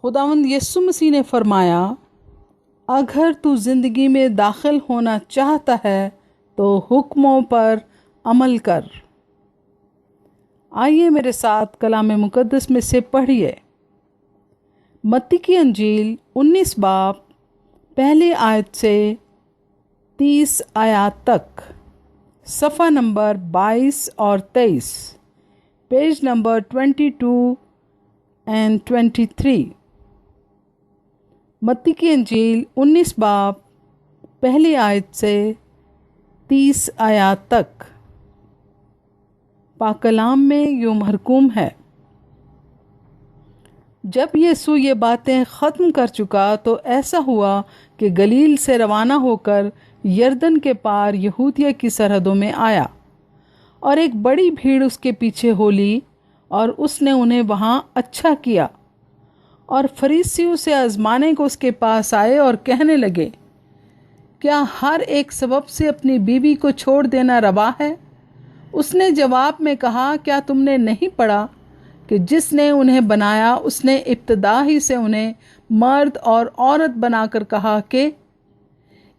खुदावंद यीशु मसीह ने फरमाया, अगर तू ज़िंदगी में दाखिल होना चाहता है तो हुक्मों पर अमल कर। आइए मेरे साथ कलाम मुकद्दस में से पढ़िए। मत्ती की अंजील 19 बाब पहली आयत से 30 आयत तक, सफ़ा नंबर 22 और 23, पेज नंबर 22 एंड 23। मत्ती की अंजील 19 बाब पहली आयत से 30 आयत तक। पाकलाम में यूं मरकूम है, जब यीशु ये बातें ख़त्म कर चुका तो ऐसा हुआ कि गलील से रवाना होकर यरदन के पार यहूदिया की सरहदों में आया, और एक बड़ी भीड़ उसके पीछे हो ली, और उसने उन्हें वहाँ अच्छा किया। और फरीसियों से आजमाने को उसके पास आए और कहने लगे, क्या हर एक सबब से अपनी बीवी को छोड़ देना रवा है? उसने जवाब में कहा, क्या तुमने नहीं पढ़ा कि जिसने उन्हें बनाया उसने इब्तदा ही से उन्हें मर्द और औरत बनाकर कहा कि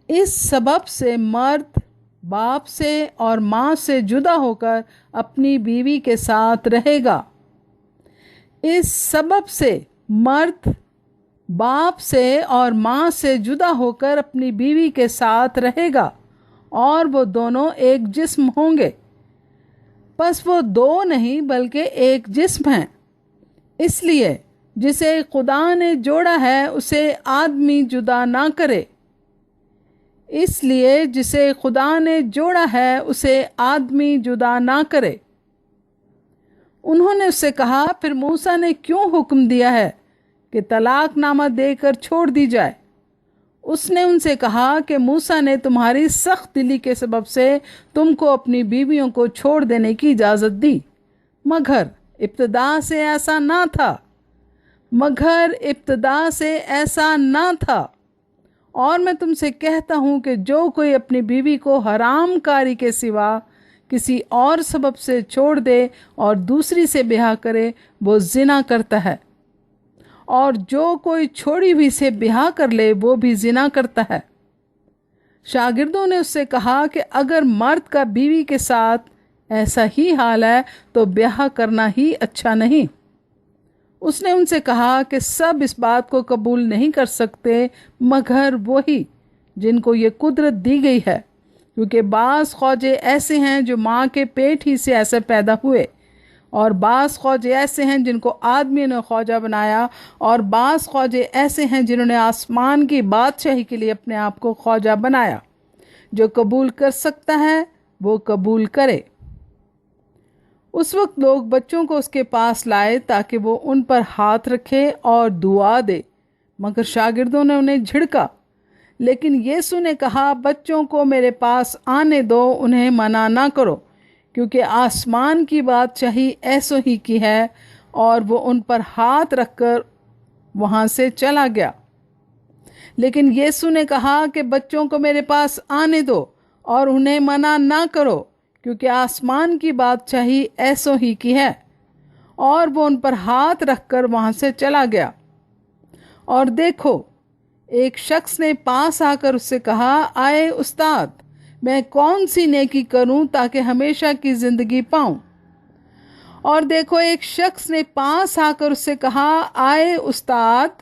इस सबब से मर्द बाप से और माँ से जुदा होकर अपनी बीवी के साथ रहेगा। इस सबब से मर्द बाप से और माँ से जुदा होकर अपनी बीवी के साथ रहेगा, और वो दोनों एक जिस्म होंगे। बस वो दो नहीं बल्कि एक जिस्म हैं। इसलिए जिसे खुदा ने जोड़ा है उसे आदमी जुदा ना करे। इसलिए जिसे खुदा ने जोड़ा है उसे आदमी जुदा ना करे। उन्होंने उससे कहा, फिर मूसा ने क्यों हुक्म दिया है कि तलाकनामा देकर छोड़ दी जाए? उसने उनसे कहा कि मूसा ने तुम्हारी सख्त दिली के सबब से तुमको अपनी बीवियों को छोड़ देने की इजाज़त दी, मगर इब्तदा से ऐसा ना था। और मैं तुमसे कहता हूँ कि जो कोई अपनी बीवी को हराम कारी के सिवा किसी और सबब से छोड़ दे और दूसरी से ब्याह करे, वो जिना करता है, और जो कोई छोड़ी हुई से ब्याह कर ले वो भी जिना करता है। शागिर्दों ने उससे कहा कि अगर मर्द का बीवी के साथ ऐसा ही हाल है तो ब्याह करना ही अच्छा नहीं। उसने उनसे कहा कि सब इस बात को कबूल नहीं कर सकते मगर वही जिनको ये कुदरत दी गई है, क्योंकि बाज़ ख्वाजे ऐसे हैं जो माँ के पेट ही से ऐसे पैदा हुए, और बाज़ ख्वाजे ऐसे हैं जिनको आदमी ने ख्वाजा बनाया, और बाज़ ख्वाजे ऐसे हैं जिन्होंने आसमान की बादशाही के लिए अपने आप को ख्वाजा बनाया। जो कबूल कर सकता है वो कबूल करे। उस वक्त लोग बच्चों को उसके पास लाए ताकि वो उन पर हाथ रखे और दुआ दे, मगर शागिर्दों ने उन्हें झिड़का। लेकिन यीशु ने कहा, बच्चों को मेरे पास आने दो, उन्हें मना ना करो, क्योंकि आसमान की बादशाही ऐसो ही की है। और वो उन पर हाथ रखकर वहाँ से चला गया। लेकिन यीशु ने कहा कि बच्चों को मेरे पास आने दो और उन्हें मना ना करो, क्योंकि आसमान की बादशाही ऐसो ही की है। और वो उन पर हाथ रखकर वहाँ से चला गया। और देखो, एक शख्स ने पास आकर उससे कहा, आए उस्ताद, मैं कौन सी नेकी करूं ताकि हमेशा की जिंदगी पाऊं? और देखो, एक शख्स ने पास आकर उससे कहा, आए उस्ताद,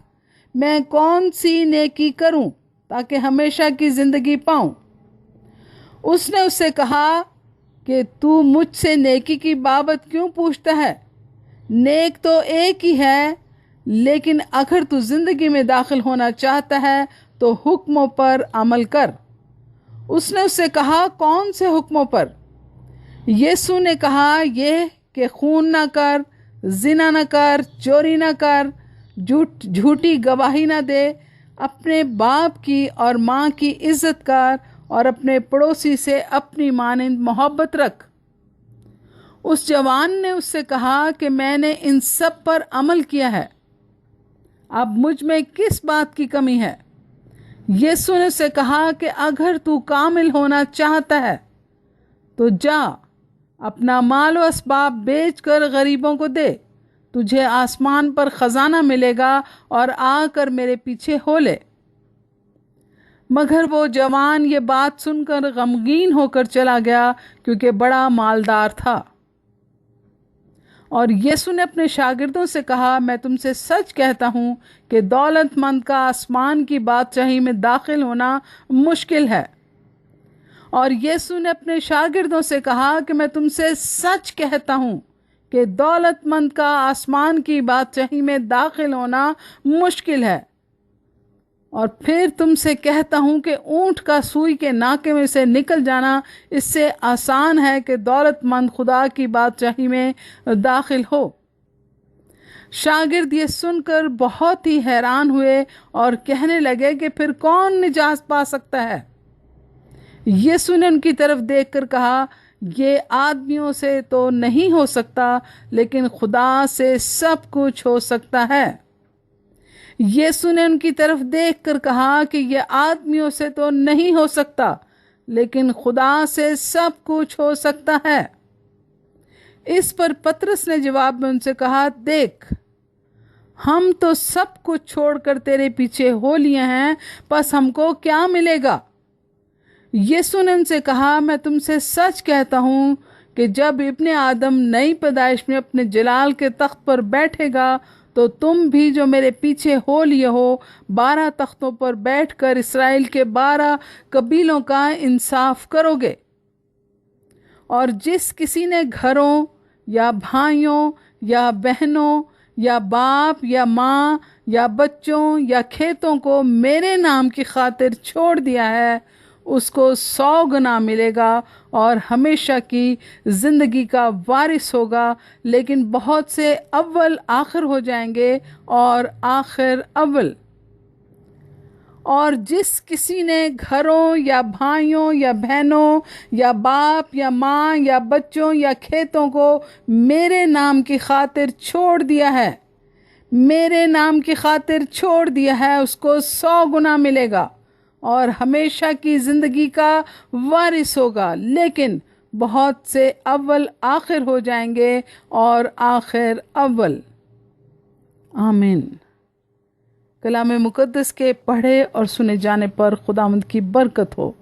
मैं कौन सी नेकी करूं ताकि हमेशा की जिंदगी पाऊं? उसने उससे कहा कि तू मुझसे नेकी की बाबत क्यों पूछता है? नेक तो एक ही है, लेकिन अगर तू जिंदगी में दाखिल होना चाहता है तो हुक्मों पर अमल कर। उसने उससे कहा, कौन से हुक्मों पर? यीशु ने कहा, ये कि खून ना कर, जिना ना कर, चोरी ना कर, झूठी गवाही ना दे, अपने बाप की और माँ की इज्जत कर, और अपने पड़ोसी से अपनी मानिंद मोहब्बत रख। उस जवान ने उससे कहा कि मैंने इन सब पर अमल किया है, अब मुझ में किस बात की कमी है? यीशु ने उससे कहा कि अगर तू कामिल होना चाहता है तो जा, अपना माल व असबाब बेच कर गरीबों को दे, تجھے آسمان پر خزانہ ملے گا اور آ کر میرے پیچھے ہو لے۔ مگر وہ جوان یہ بات سن کر غمگین ہو کر چلا گیا، کیونکہ بڑا مالدار تھا۔ اور یسوع نے اپنے شاگردوں سے کہا، میں تم سے سچ کہتا ہوں کہ دولت مند کا آسمان کی بادشاہی میں داخل ہونا مشکل ہے۔ اور یسوع نے اپنے شاگردوں سے کہا کہ میں تم سے سچ کہتا ہوں کہ دولت مند کا آسمان کی بادشاہی میں داخل ہونا مشکل ہے۔ اور پھر تم سے کہتا ہوں کہ اونٹ کا سوئی کے ناکے میں سے نکل جانا اس سے آسان ہے کہ دولت مند خدا کی بادشاہی میں داخل ہو۔ شاگرد یہ سن کر بہت ہی حیران ہوئے اور کہنے لگے کہ پھر کون نجات پا سکتا ہے؟ یسوع نے ان کی طرف دیکھ کر کہا، یہ آدمیوں سے تو نہیں ہو سکتا، لیکن خدا سے سب کچھ ہو سکتا ہے۔ یسوع نے ان کی طرف دیکھ کر کہا کہ یہ آدمیوں سے تو نہیں ہو سکتا، لیکن خدا سے سب کچھ ہو سکتا ہے۔ اس پر پطرس نے جواب میں ان سے کہا، دیکھ، ہم تو سب کچھ چھوڑ کر تیرے پیچھے ہو لیے ہیں، پس ہم کو کیا ملے گا؟ یسوع نے ان سے کہا، میں تم سے سچ کہتا ہوں کہ جب ابن آدم نئی پیدائش میں اپنے جلال کے تخت پر بیٹھے گا تو تم بھی جو میرے پیچھے ہو لیے ہو 12 تختوں پر بیٹھ کر اسرائیل کے 12 قبیلوں کا انصاف کرو گے۔ اور جس کسی نے گھروں یا بھائیوں یا بہنوں یا باپ یا ماں یا بچوں یا کھیتوں کو میرے نام کی خاطر چھوڑ دیا ہے، اس کو 100 گنا ملے گا اور ہمیشہ کی زندگی کا وارث ہوگا۔ لیکن بہت سے اول آخر ہو جائیں گے اور آخر اول۔ اور جس کسی نے گھروں یا بھائیوں یا بہنوں یا باپ یا ماں یا بچوں یا کھیتوں کو میرے نام کی خاطر چھوڑ دیا ہے، میرے نام کی خاطر چھوڑ دیا ہے، اس کو 100 گنا ملے گا اور ہمیشہ کی زندگی کا وارث ہوگا۔ لیکن بہت سے اول آخر ہو جائیں گے اور آخر اول۔ آمین۔ کلام مقدس کے پڑھے اور سنے جانے پر خداوند کی برکت ہو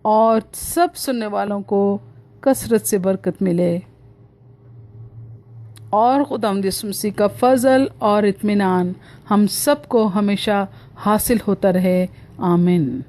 اور سب سننے والوں کو کثرت سے برکت ملے، اور خداوند یسوع مسیح کا فضل اور اطمینان ہم سب کو ہمیشہ حاصل ہوتا رہے۔ آمین۔